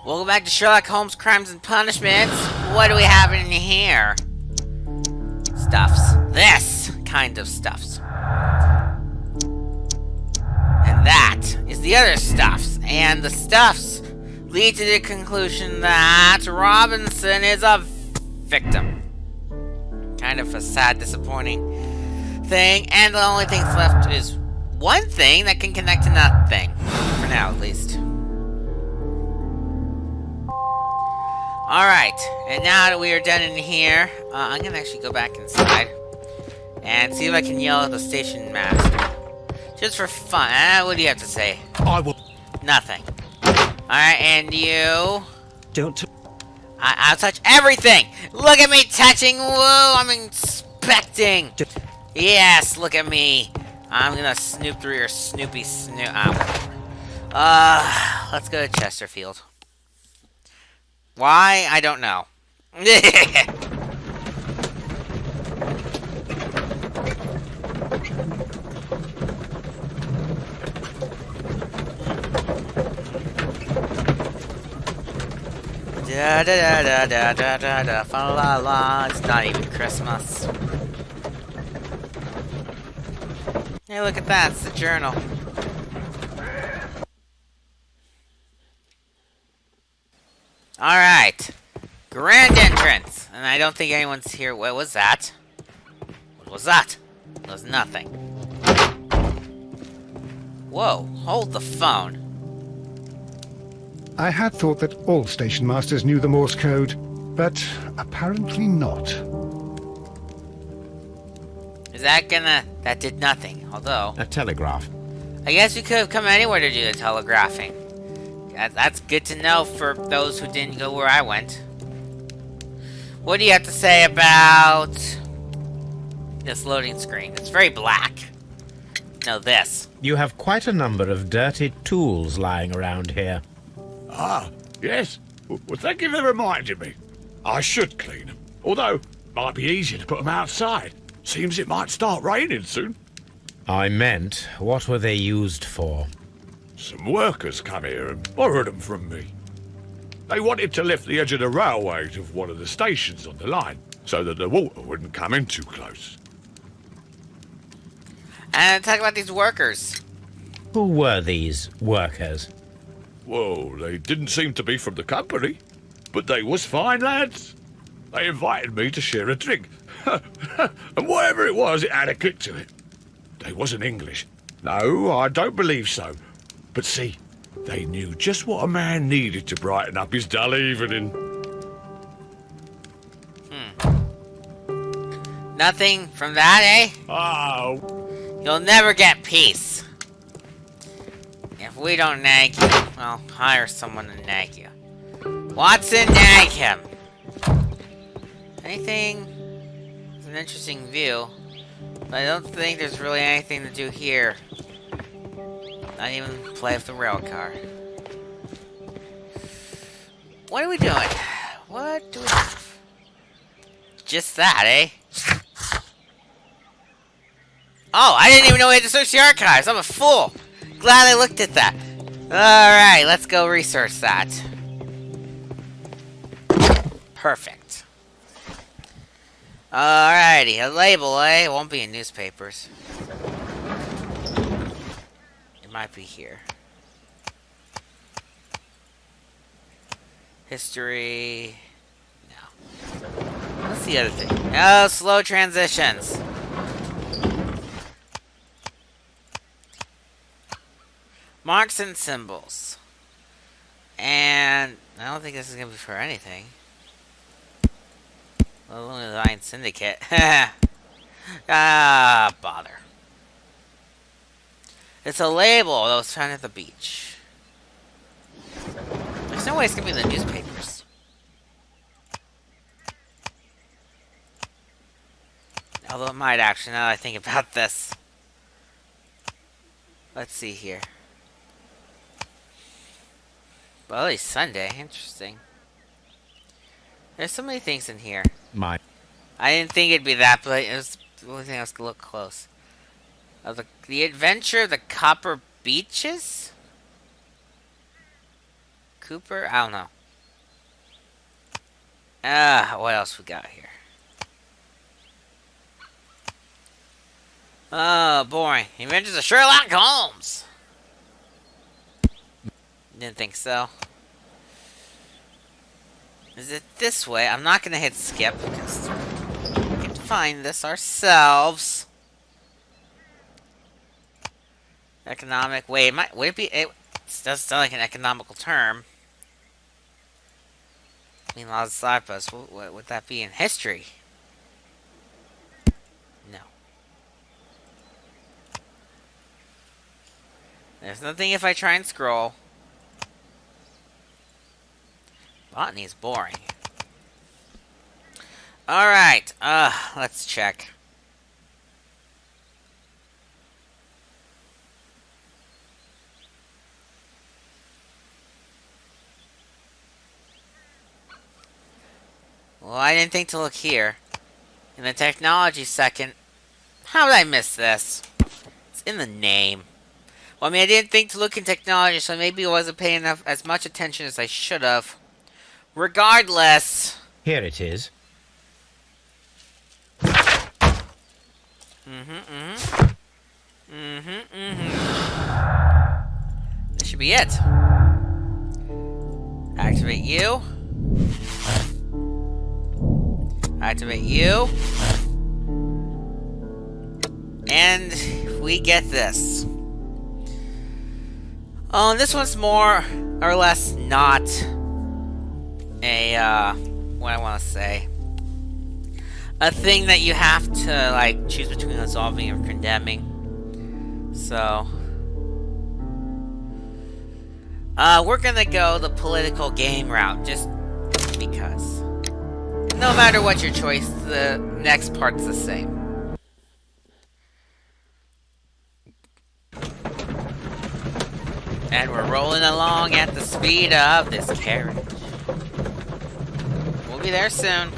Welcome back to Sherlock Holmes Crimes and Punishments. What do we have in here? Stuffs. This kind of stuffs. And that is the other stuffs. And the stuffs lead to the conclusion that Robinson is a victim. Kind of a sad, disappointing thing. And the only thing left is one thing that can connect to nothing. For now, at least. Alright, and now that we are done in here, I'm gonna actually go back inside and see if I can yell at the station master. Just for fun. What do you have to say? I will. Nothing. Alright, and you? Don't. I'll touch everything! Look at me touching! Whoa, I'm inspecting! Yes, look at me! I'm gonna snoop through your snoopy snoop. Let's go to Chesterfield. Why? I don't know. Da da da da da da da fa la la. It's not even Christmas. Hey, look at that. It's the journal. Alright. Grand entrance. And I don't think anyone's here. What was that? What was that? It was nothing. Whoa. Hold the phone. I had thought that all station masters knew the Morse code, but apparently not. Is that gonna... That did nothing. Although... A telegraph. I guess we could have come anywhere to do the telegraphing. That's good to know for those who didn't go where I went. What do you have to say about this loading screen? It's very black. No, this. You have quite a number of dirty tools lying around here. Ah, yes. Well, thank you for reminding me. I should clean them. Although, it might be easier to put them outside. Seems it might start raining soon. I meant, what were they used for? Some workers come here and borrowed them from me. They wanted to lift the edge of the railway to one of the stations on the line, so that the water wouldn't come in too close. And talk about these workers. Who were these workers? Well, they didn't seem to be from the company, but they was fine lads. They invited me to share a drink. And whatever it was, it had a kick to it. They wasn't English. No, I don't believe so. But see, they knew just what a man needed to brighten up his dull evening. Nothing from that, eh? Oh. You'll never get peace. If we don't nag you, well, hire someone to nag you. Watson, nag him! Anything? It's an interesting view. But I don't think there's really anything to do here. Not even play with the rail car. What are we doing? What do we have? Just that, eh? Oh, I didn't even know we had to search the archives. I'm a fool. Glad I looked at that. Alright, let's go research that. Perfect. Alrighty, a label, eh? It won't be in newspapers. It might be here. History... No. What's the other thing? Oh, slow transitions. Marks and symbols. And I don't think this is going to be for anything. Only the Lion Syndicate. Ah, bother. It's a label that was found at the beach. There's no way it's going to be in the newspapers. Although it might actually, now that I think about this. Let's see here. Well, it's Sunday. Interesting. There's so many things in here. I didn't think it'd be that, but it was the only thing I was gonna look close. The Adventure of the Copper Beaches? Cooper? I don't know. What else we got here? Oh, boring. Adventures of Sherlock Holmes. Didn't think so. Is it this way? I'm not gonna hit skip because we can find this ourselves. Economic. Wait, would it be? It does sound like an economical term. I mean, Las Cypas. What would that be in history? No. There's nothing if I try and scroll. Botany is boring. Alright, let's check. Well, I didn't think to look here. In the technology second. How did I miss this? It's in the name. Well, I mean, I didn't think to look in technology, so maybe I wasn't paying as much attention as I should have. Regardless. Here it is. This should be it. Activate you. Activate you. And we get this. Oh, this one's more or less not a, what I want to say. A thing that you have to, like, choose between resolving or condemning. So, we're gonna go the political game route, just because. No matter what your choice, the next part's the same. And we're rolling along at the speed of this carriage. We'll be there soon.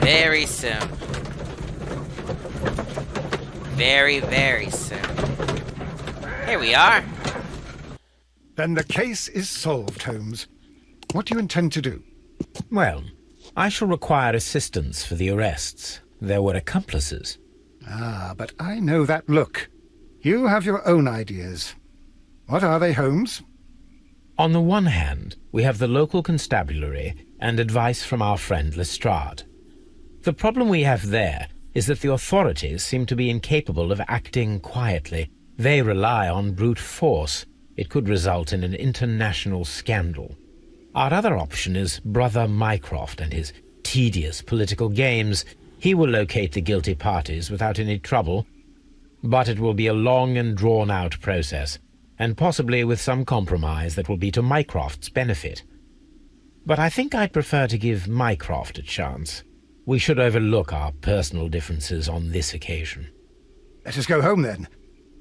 Very soon. Very, very soon. Here we are. Then the case is solved, Holmes. What do you intend to do? Well, I shall require assistance for the arrests. There were accomplices. Ah, but I know that look. You have your own ideas. What are they, Holmes? On the one hand, we have the local constabulary and advice from our friend Lestrade. The problem we have there is that the authorities seem to be incapable of acting quietly. They rely on brute force. It could result in an international scandal. Our other option is Brother Mycroft and his tedious political games. He will locate the guilty parties without any trouble, but it will be a long and drawn-out process, and possibly with some compromise that will be to Mycroft's benefit. But I think I'd prefer to give Mycroft a chance. We should overlook our personal differences on this occasion. Let us go home, then.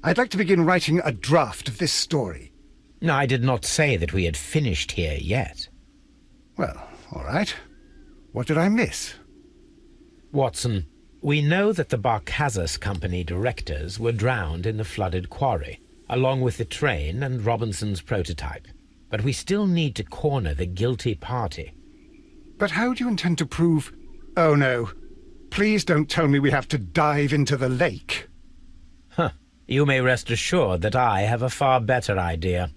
I'd like to begin writing a draft of this story. No, I did not say that we had finished here yet. Well, all right. What did I miss? Watson, we know that the Barkazas Company directors were drowned in the flooded quarry, along with the train and Robinson's prototype. But we still need to corner the guilty party. But how do you intend to prove... Oh, no. Please don't tell me we have to dive into the lake. Huh. You may rest assured that I have a far better idea.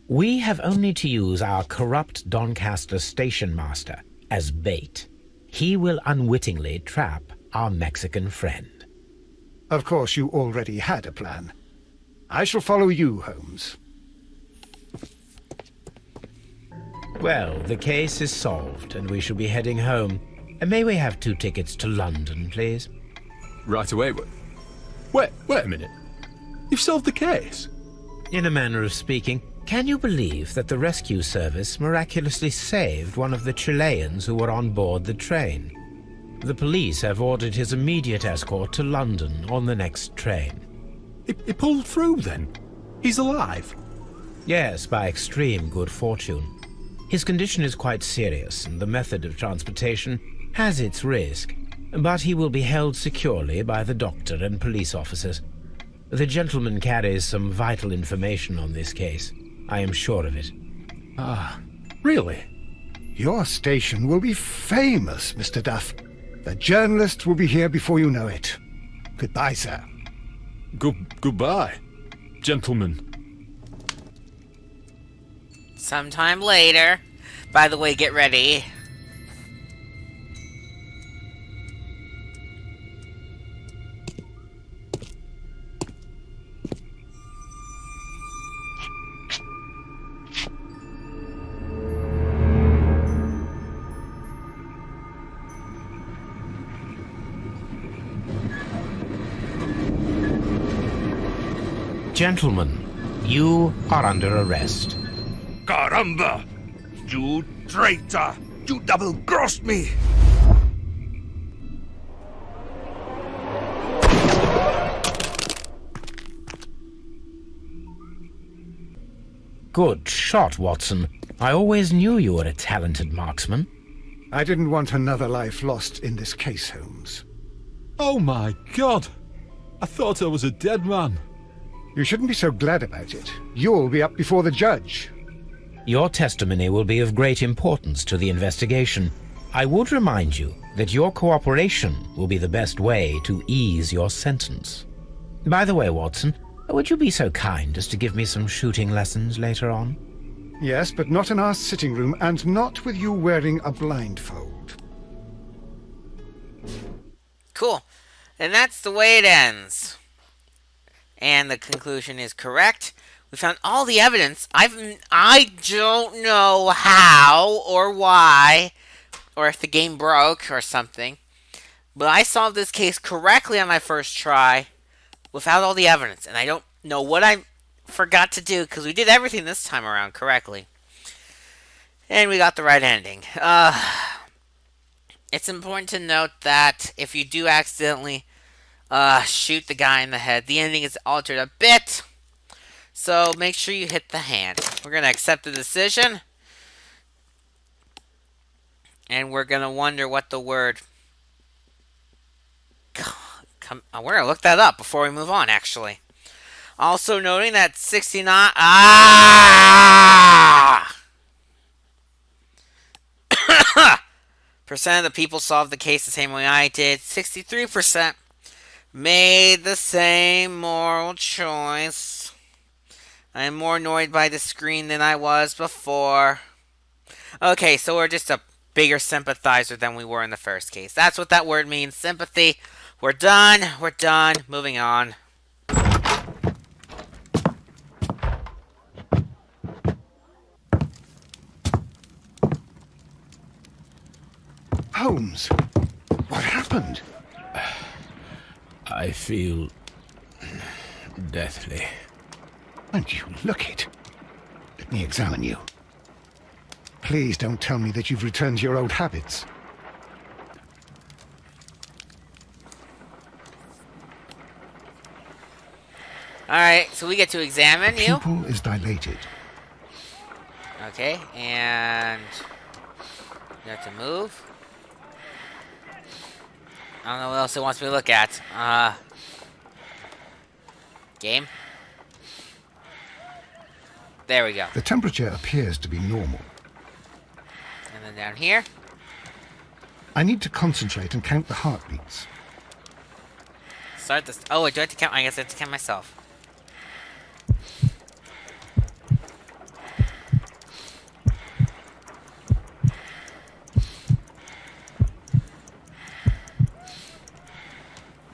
We have only to use our corrupt Doncaster station master as bait. He will unwittingly trap our Mexican friend. Of course, you already had a plan. I shall follow you, Holmes. Well, the case is solved, and we shall be heading home. May we have 2 tickets to London, please? Right away. Wait a minute. You've solved the case? In a manner of speaking. Can you believe that the rescue service miraculously saved one of the Chileans who were on board the train? The police have ordered his immediate escort to London on the next train. He pulled through, then? He's alive? Yes, by extreme good fortune. His condition is quite serious, and the method of transportation has its risk, but he will be held securely by the doctor and police officers. The gentleman carries some vital information on this case. I am sure of it. Ah, really? Your station will be famous, Mr. Duff. The journalists will be here before you know it. Goodbye, sir. Goodbye, gentlemen. Sometime later. By the way, get ready. Gentlemen, you are under arrest. Caramba! You traitor! You double-crossed me! Good shot, Watson. I always knew you were a talented marksman. I didn't want another life lost in this case, Holmes. Oh my God! I thought I was a dead man. You shouldn't be so glad about it. You'll be up before the judge. Your testimony will be of great importance to the investigation. I would remind you that your cooperation will be the best way to ease your sentence. By the way, Watson, would you be so kind as to give me some shooting lessons later on? Yes, but not in our sitting room, and not with you wearing a blindfold. Cool. And that's the way it ends. And the conclusion is correct. We found all the evidence. I don't know how or why, or if the game broke or something, but I solved this case correctly on my first try without all the evidence. And I don't know what I forgot to do, because we did everything this time around correctly. And we got the right ending. It's important to note that if you do accidentally shoot the guy in the head, the ending is altered a bit. So make sure you hit the hand. We're going to accept the decision. And we're going to wonder what the word... we're going to look that up before we move on, actually. Also noting that 69... percent of the people solved the case the same way I did. 63% made the same moral choice. I am more annoyed by the screen than I was before. Okay, so we're just a bigger sympathizer than we were in the first case. That's what that word means, sympathy. We're done. We're done. Moving on. Holmes, what happened? I feel deathly. And you look it. Let me examine you. Please don't tell me that you've returned to your old habits. Alright, so we get to examine The you. pupil is dilated. Okay, and you have to move. I don't know what else it wants me to look at. Game. There we go. The temperature appears to be normal. And then down here. I need to concentrate and count the heartbeats. Start this. Oh, wait, do I have to count? I guess I have to count myself.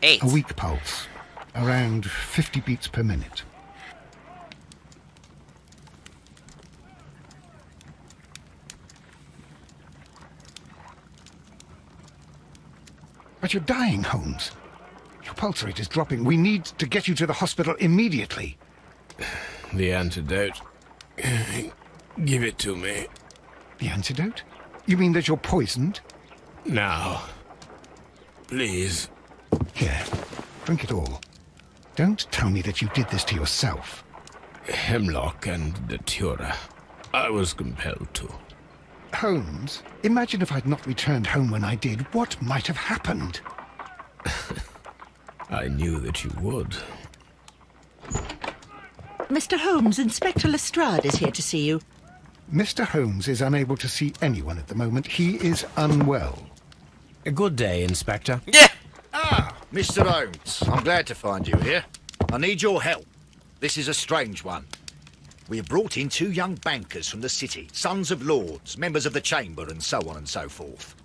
Eight. A weak pulse, around 50 beats per minute. But you're dying, Holmes. Your pulse rate is dropping. We need to get you to the hospital immediately. The antidote. Give it to me. The antidote? You mean that you're poisoned? Now. Please. Here, drink it all. Don't tell me that you did this to yourself. Hemlock and datura. I was compelled to. Holmes, imagine if I'd not returned home when I did. What might have happened? I knew that you would. Mr. Holmes, Inspector Lestrade is here to see you. Mr. Holmes is unable to see anyone at the moment. He is unwell. A good day, Inspector. Yeah! Ah, Mr. Holmes, I'm glad to find you here. I need your help. This is a strange one. We have brought in 2 young bankers from the city, sons of lords, members of the Chamber, and so on and so forth.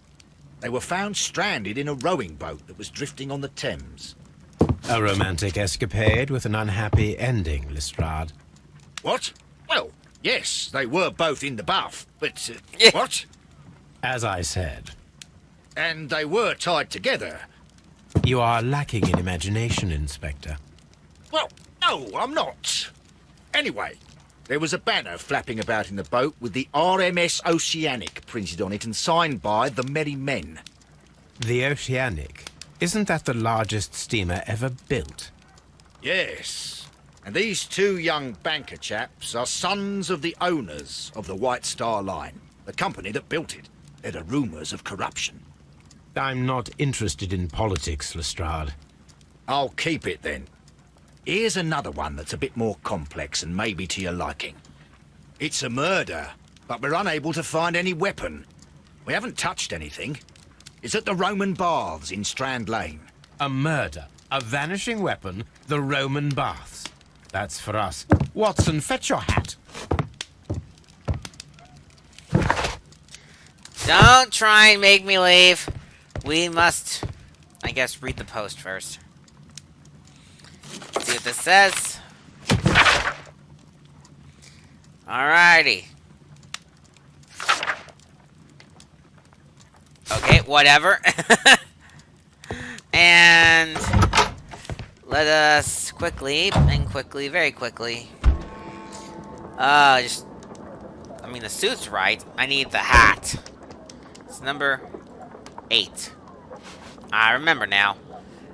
They were found stranded in a rowing boat that was drifting on the Thames. A romantic escapade with an unhappy ending, Lestrade. What? Well, yes, they were both in the bath, but... Yeah. What? As I said, And they were tied together. you are lacking in imagination, Inspector. Well, no, I'm not. Anyway, there was a banner flapping about in the boat with the RMS Oceanic printed on it and signed by the Merry Men. The Oceanic. Isn't that the largest steamer ever built? Yes. And these 2 young banker chaps are sons of the owners of the White Star Line, the company that built it. There are rumours of corruption. I'm not interested in politics, Lestrade. I'll keep it then. Here's another one that's a bit more complex and maybe to your liking. It's a murder, but we're unable to find any weapon. We haven't touched anything. It's at the Roman Baths in Strand Lane. A murder, a vanishing weapon, the Roman baths. That's for us. Watson, fetch your hat. Don't try and make me leave. We must, I guess, read the post first. See what this says. Alrighty. Okay, whatever. And let us quickly, very quickly. The suit's right. I need the hat. It's number 8. I remember now.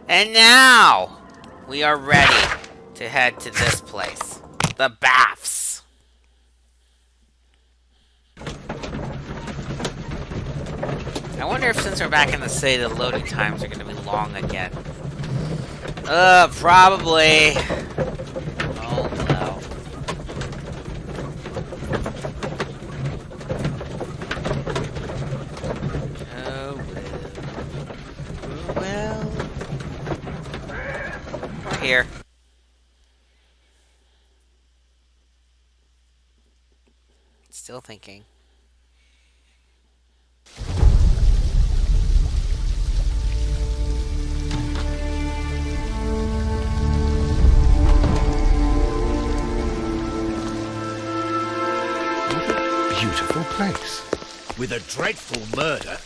And now we are ready to head to this place. The baths. I wonder if since we're back in the city, the loading times are going to be long again. Probably. Oh, no. Oh, well. We're here. Still thinking. Beautiful place. With a dreadful murder.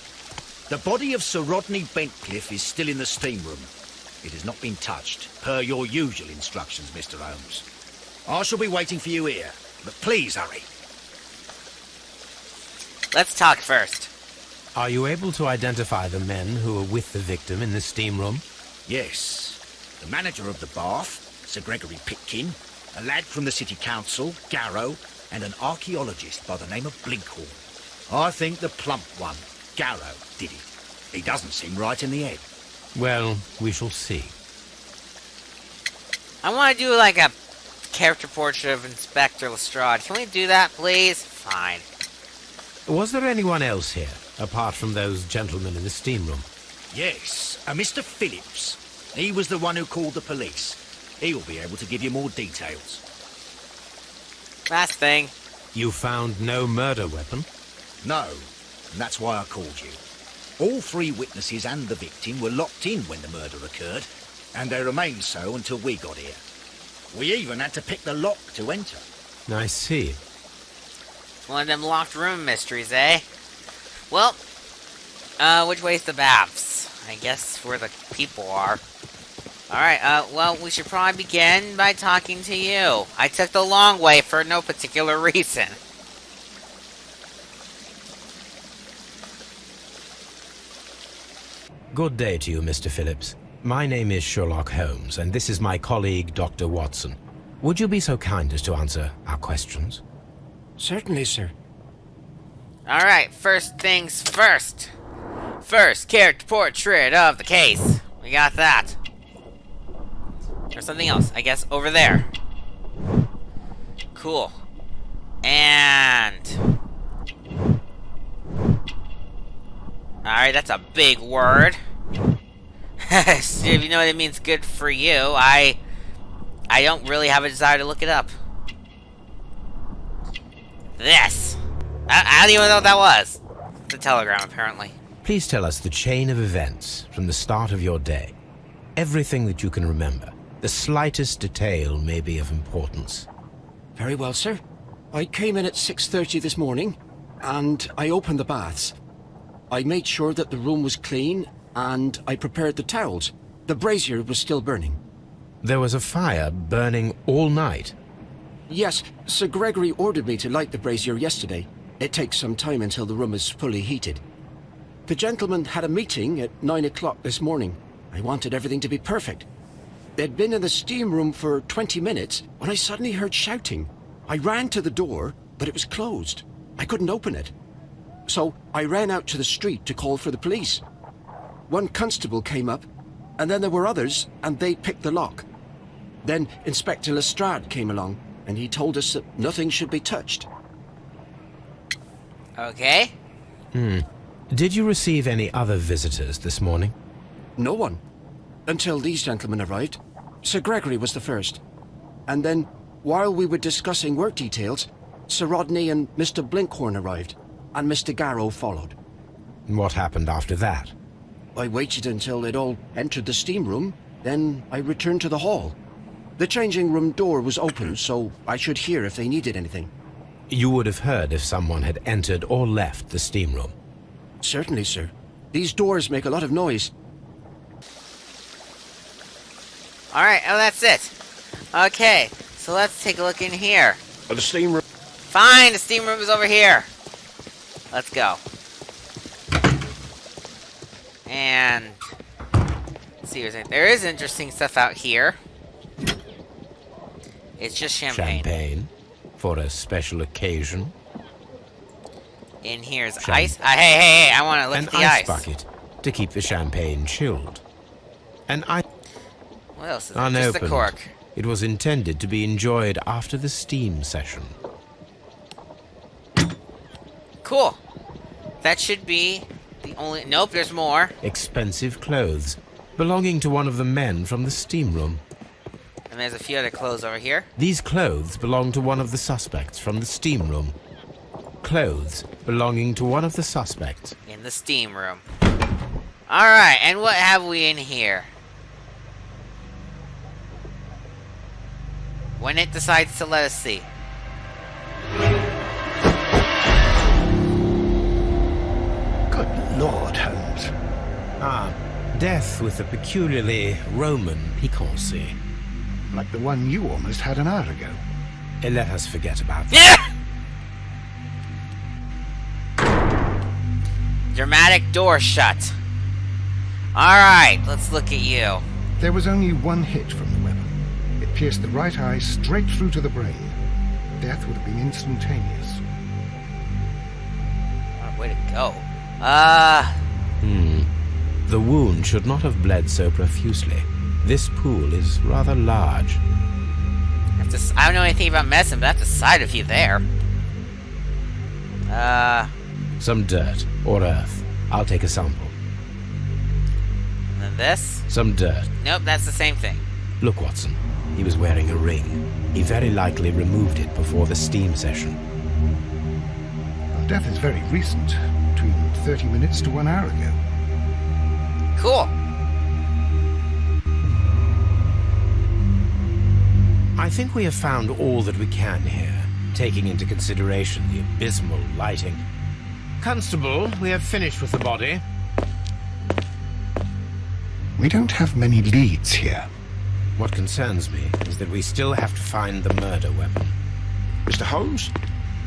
The body of Sir Rodney Bentcliffe is still in the steam room. It has not been touched, per your usual instructions, Mr. Holmes. I shall be waiting for you here, but please hurry. Let's talk first. Are you able to identify the men who were with the victim in the steam room? Yes. The manager of the bath, Sir Gregory Pitkin, a lad from the city council, Garrow, and an archaeologist by the name of Blinkhorn. I think the plump one, Garrow, did it. He doesn't seem right in the head. Well, we shall see. I want to do like a character portrait of Inspector Lestrade. Can we do that, please? Fine. Was there anyone else here, apart from those gentlemen in the steam room? Yes, a Mr. Phillips. He was the one who called the police. He'll be able to give you more details. Last thing. You found no murder weapon? No, and that's why I called you. All 3 witnesses and the victim were locked in when the murder occurred, and they remained so until we got here. We even had to pick the lock to enter. I see. One of them locked room mysteries, eh? Well, which way's the baths? I guess where the people are. Alright, well, we should probably begin by talking to you. I took the long way for no particular reason. Good day to you, Mr. Phillips. My name is Sherlock Holmes, and this is my colleague, Dr. Watson. Would you be so kind as to answer our questions? Certainly, sir. Alright, first things first. First, character portrait of the case. We got that. Or something else, I guess, over there. Cool. And... Alright, that's a big word. If you know what it means, good for you. I don't really have a desire to look it up. This. I don't even know what that was. It's a telegram, apparently. Please tell us the chain of events from the start of your day. Everything that you can remember. The slightest detail may be of importance. Very well, sir. I came in at 6:30 this morning, and I opened the baths. I made sure that the room was clean, and I prepared the towels. The brazier was still burning. There was a fire burning all night. Yes, Sir Gregory ordered me to light the brazier yesterday. It takes some time until the room is fully heated. The gentleman had a meeting at 9 o'clock this morning. I wanted everything to be perfect. They'd been in the steam room for 20 minutes when I suddenly heard shouting. I ran to the door, but it was closed. I couldn't open it. So I ran out to the street to call for the police. One constable came up, and then there were others, and they picked the lock. Then Inspector Lestrade came along, and he told us that nothing should be touched. Okay. Did you receive any other visitors this morning? No one. Until these gentlemen arrived. Sir Gregory was the first. And then, while we were discussing work details, Sir Rodney and Mr. Blinkhorn arrived, and Mr. Garrow followed. What happened after that? I waited until they'd all entered the steam room, then I returned to the hall. The changing room door was open, so I should hear if they needed anything. You would have heard if someone had entered or left the steam room. Certainly, sir. These doors make a lot of noise. Alright, oh, that's it. Okay, so let's take a look in here. The steam room. Fine, the steam room is over here. Let's go. And... let's see, there is interesting stuff out here. It's just champagne. Champagne? For a special occasion? In here's ice. Hey, I want to look An at the ice ice. bucket to keep the champagne chilled. An ice What else is it? Just unopened. the cork. It was intended to be enjoyed after the steam session. Cool. That should be the only... Nope, there's more. Expensive clothes belonging to one of the men from the steam room. And there's a few other clothes over here. These clothes belong to one of the suspects from the steam room. Clothes belonging to one of the suspects. In the steam room. Alright, and what have we in here? When it decides to let us see. Good Lord, Holmes. Death with a peculiarly Roman piquancy. Like the one you almost had an hour ago. Let us forget about that. Dramatic door shut. Alright, let's look at you. There was only one hit from the weapon. It pierced the right eye straight through to the brain. Death would have been instantaneous. What a way to go. The wound should not have bled so profusely. This pool is rather large. I don't know anything about medicine, but that's the side of you there. Some dirt or earth. I'll take a sample. And then this? Some dirt. Nope, that's the same thing. Look, Watson. He was wearing a ring. He very likely removed it before the steam session. Well, death is very recent. Between 30 minutes to 1 hour ago. Cool. I think we have found all that we can here, taking into consideration the abysmal lighting. Constable, we have finished with the body. We don't have many leads here. What concerns me is that we still have to find the murder weapon. Mr. Holmes?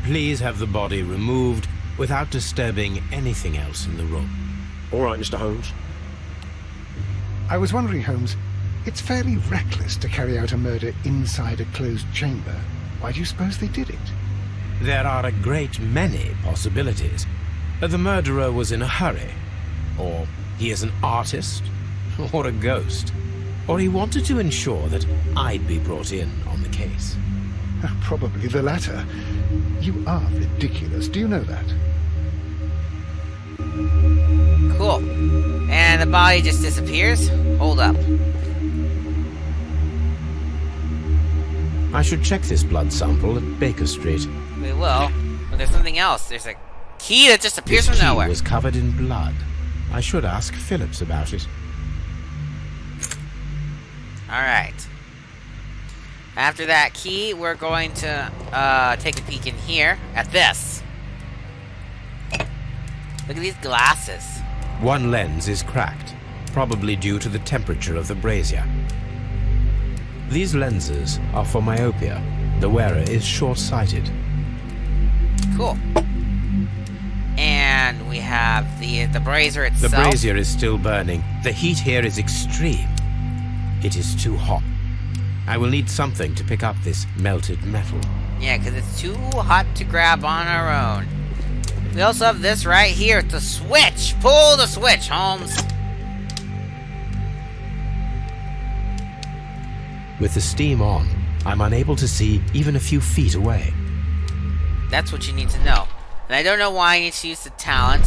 Please have the body removed without disturbing anything else in the room. All right, Mr. Holmes. I was wondering, Holmes, it's fairly reckless to carry out a murder inside a closed chamber. Why do you suppose they did it? There are a great many possibilities. The murderer was in a hurry, or he is an artist, or a ghost, or he wanted to ensure that I'd be brought in on the case. Probably the latter. You are ridiculous. Do you know that? Cool. And the body just disappears? Hold up. I should check this blood sample at Baker Street. We will. But there's something else. There's a key that just appears This from key nowhere. was covered in blood. I should ask Phillips about it. Alright. After that key, we're going to take a peek in here at this. Look at these glasses. One lens is cracked, probably due to the temperature of the brazier. These lenses are for myopia. The wearer is short-sighted. Cool. And we have the brazier The itself. brazier is still burning. The heat here is extreme. It is too hot. I will need something to pick up this melted metal. Yeah, because it's too hot to grab on our own. We also have this right here. It's a switch. Pull the switch, Holmes. With the steam on, I'm unable to see even a few feet away. That's what you need to know. And I don't know why I need to use the talent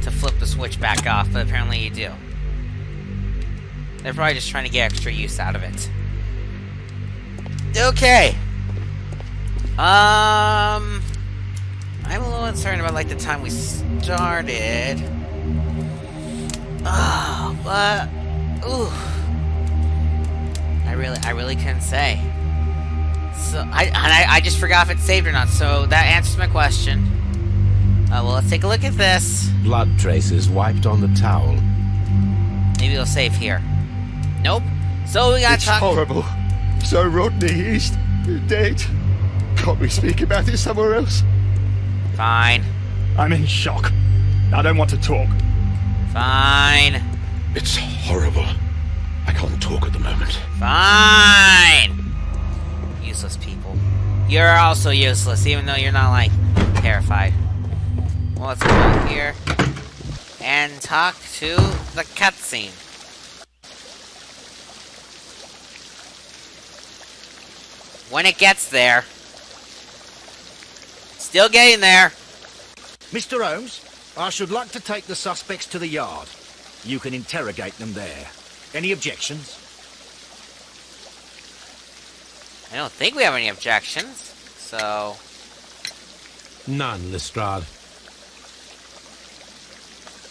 to flip the switch back off, but apparently you do. They're probably just trying to get extra use out of it. Okay. I'm a little uncertain about like the time we started. Oh, but ooh, I really couldn't say. So I just forgot if it saved or not. So that answers my question. Well, let's take a look at this. Blood traces wiped on the towel. Maybe it'll save here. Nope. So we gotta It's talk. horrible. So Rodney, he's dead. Can't we speak about it somewhere else? Fine. I'm in shock. I don't want to talk. Fine. It's horrible. I can't talk at the moment. Fine. Useless people. You're also useless, even though you're not, like, terrified. Well, let's go here and talk to the cutscene. When it gets there. Still getting there. Mr. Holmes, I should like to take the suspects to the yard. You can interrogate them there. Any objections? I don't think we have any objections, so... None, Lestrade.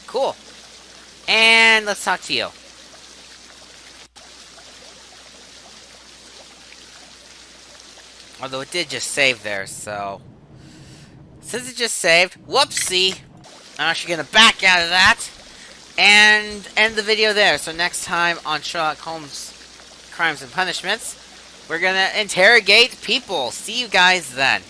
Cool. And let's talk to you. Although it did just save there, so... Since it just saved, whoopsie! I'm actually gonna back out of that and end the video there. So next time on Sherlock Holmes Crimes and Punishments, we're gonna interrogate people. See you guys then.